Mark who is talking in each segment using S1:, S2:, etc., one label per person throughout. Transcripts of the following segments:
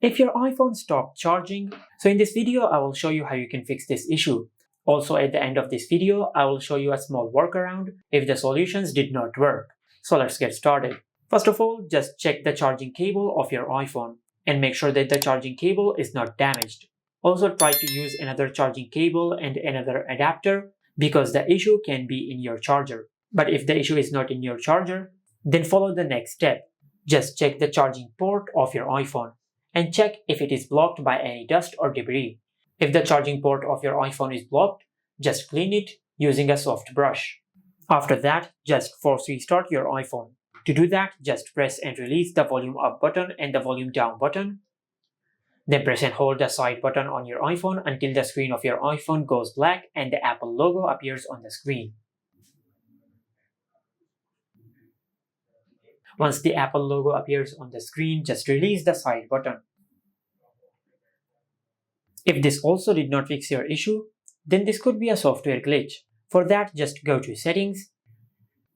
S1: If your iPhone stopped charging, so in this video I will show you how you can fix this issue. Also at the end of this video, I will show you a small workaround if the solutions did not work. So let's get started. First of all, just check the charging cable of your iPhone and make sure that the charging cable is not damaged. Also try to use another charging cable and another adapter because the issue can be in your charger. But if the issue is not in your charger, then follow the next step. Just check the charging port of your iPhone and check if it is blocked by any dust or debris. If the charging port of your iPhone is blocked, just clean it using a soft brush. After that, just force restart your iPhone. To do that, just press and release the volume up button and the volume down button. Then press and hold the side button on your iPhone until the screen of your iPhone goes black and the Apple logo appears on the screen. Once the Apple logo appears on the screen, just release the side button. If this also did not fix your issue, then this could be a software glitch. For that, just go to Settings,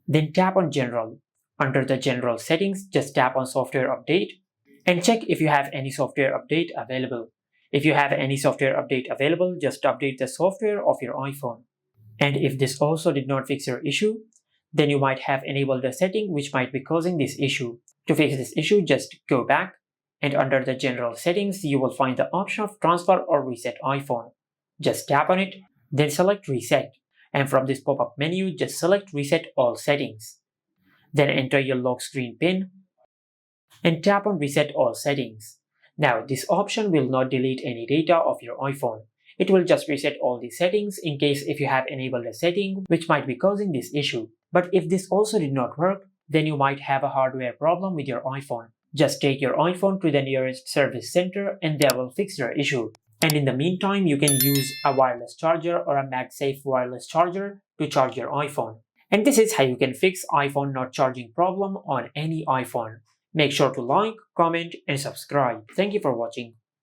S1: then tap on General. Under the General settings, just tap on Software Update and check if you have any software update available. If you have any software update available, just update the software of your iPhone. And if this also did not fix your issue, then you might have enabled a setting which might be causing this issue. To fix this issue, just go back and under the general settings, you will find the option of transfer or reset iPhone. Just tap on it, then select reset. And from this pop-up menu, just select reset all settings. Then enter your lock screen PIN and tap on reset all settings. Now this option will not delete any data of your iPhone. It will just reset all the settings in case if you have enabled a setting which might be causing this issue. But if this also did not work, then you might have a hardware problem with your iPhone. Just take your iPhone to the nearest service center and they will fix your issue. And in the meantime, you can use a wireless charger or a MagSafe wireless charger to charge your iPhone. And this is how you can fix iPhone not charging problem on any iPhone. Make sure to like, comment, and subscribe. Thank you for watching.